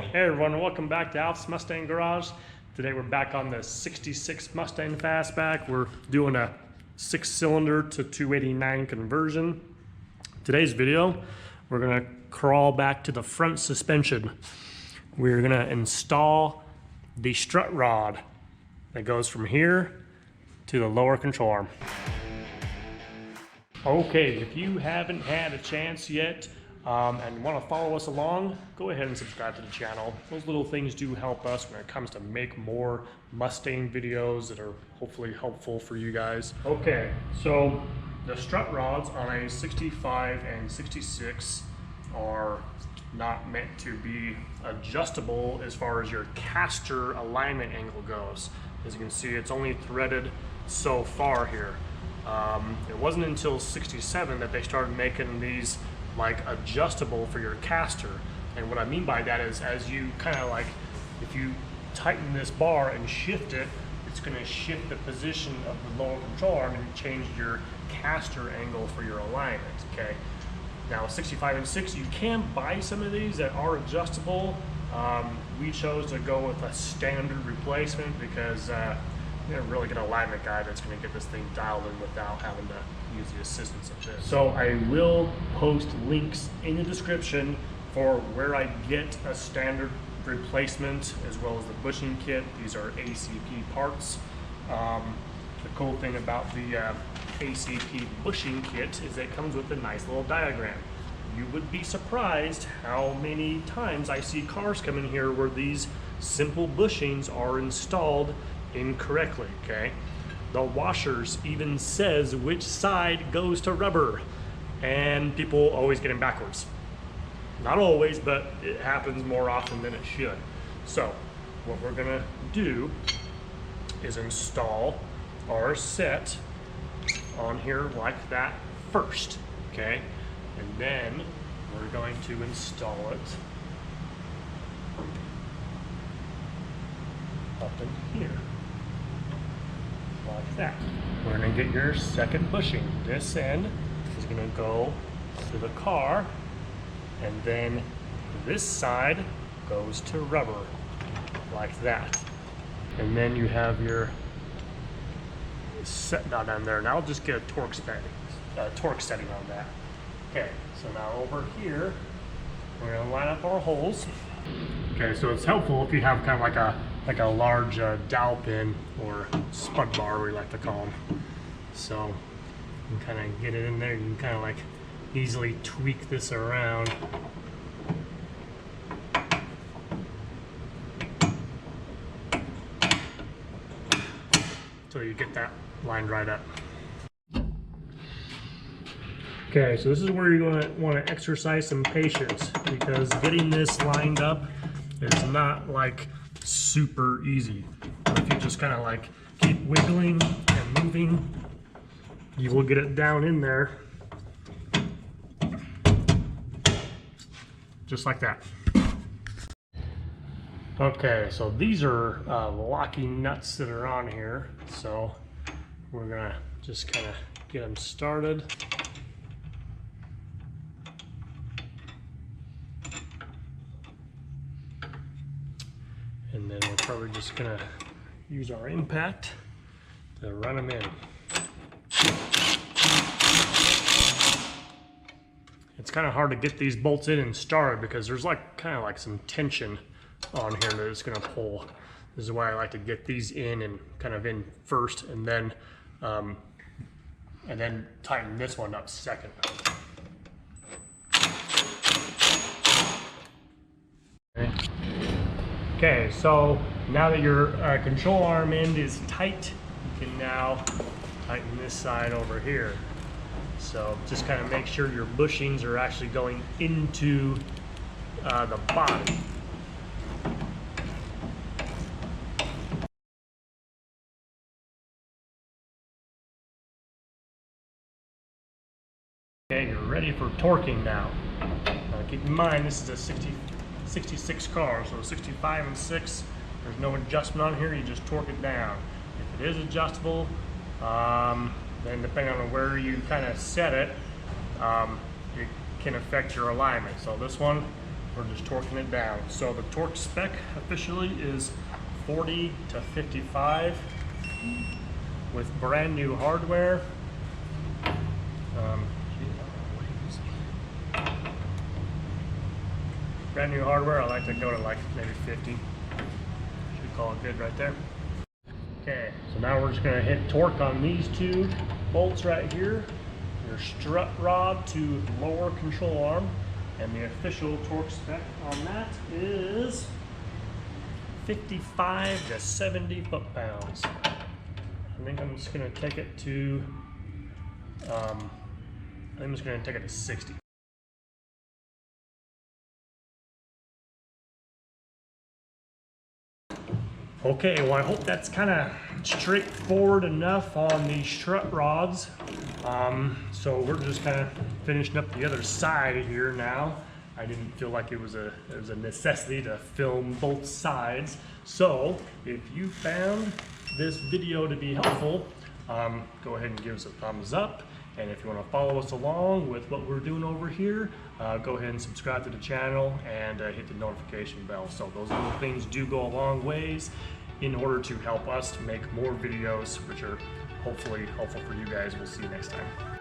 Hey everyone, welcome back to Alf's Mustang Garage. Today we're back on the 66 Mustang Fastback. We're doing a 6-cylinder to 289 conversion. Today's video, we're gonna crawl back to the front suspension. We're gonna install the strut rod that goes from here to the lower control arm. Okay, if you haven't had a chance yet, and want to follow us along, go ahead and subscribe to the channel. Those little things do help us when it comes to make more Mustang videos that are hopefully helpful for you guys. Okay, so the strut rods on a 65 and 66 are not meant to be adjustable as far as your caster alignment angle goes. As you can see, it's only threaded so far here. It wasn't until 67 that they started making these like adjustable for your caster. And what I mean by that is, as you kind of like, if you tighten this bar and shift it, it's going to shift the position of the lower control arm and change your caster angle for your alignment. Okay, now 65 and 6, you can buy some of these that are adjustable. We chose to go with a standard replacement because you're a really good alignment guy that's going to get this thing dialed in without having to use the assistance of this. So I will post links in the description for where I get a standard replacement as well as the bushing kit. These are ACP parts. The cool thing about the ACP bushing kit is that it comes with a nice little diagram. You would be surprised how many times I see cars come in here where these simple bushings are installed incorrectly, okay? The washers even says which side goes to rubber, and people always get them backwards. Not always, but it happens more often than it should. So what we're gonna do is install our set on here like that first, okay? And then we're going to install it up in here. Like that. We're going to get your second bushing. This end is going to go to the car, and then this side goes to rubber, like that. And then you have your set dot on there. Now I'll just get a torque setting on that. Okay, so now over here, we're going to line up our holes. Okay, so it's helpful if you have kind of like a large dowel pin or spud bar, we like to call them. So you can kind of get it in there. You can kind of like easily tweak this around. So you get that lined right up. Okay, so this is where you're going to want to exercise some patience, because getting this lined up is not like super easy. If you just kind of like keep wiggling and moving, you will get it down in there just like that. Okay, so these are locking nuts that are on here, so we're gonna just kind of get them started. And then we're probably just gonna use our impact to run them in. It's kind of hard to get these bolts in and started because there's like kind of like some tension on here that it's gonna pull. This is why I like to get these in and kind of in first, and then tighten this one up second. Okay, so now that your control arm end is tight, you can now tighten this side over here. So just kind of make sure your bushings are actually going into the body. Okay, you're ready for torquing now. Keep in mind this is a 66 car, so 65 and 6, there's no adjustment on here, you just torque it down. If it is adjustable, then depending on where you kind of set it, it can affect your alignment. So this one, we're just torquing it down. So the torque spec officially is 40 to 55 with brand new hardware. Brand new hardware, I like to go to like maybe 50. Should call it good right there. Okay, so now we're just gonna hit torque on these two bolts right here. Your strut rod to lower control arm, and the official torque spec on that is 55 to 70 foot-pounds. I think I'm just gonna take it to, I'm just gonna take it to 60. Okay, well I hope that's kind of straightforward enough on the strut rods. So we're just kind of finishing up the other side here now. I didn't feel like it was a necessity to film both sides. So if you found this video to be helpful, go ahead and give us a thumbs up. And if you want to follow us along with what we're doing over here, go ahead and subscribe to the channel and hit the notification bell. So those little things do go a long ways in order to help us to make more videos, which are hopefully helpful for you guys. We'll see you next time.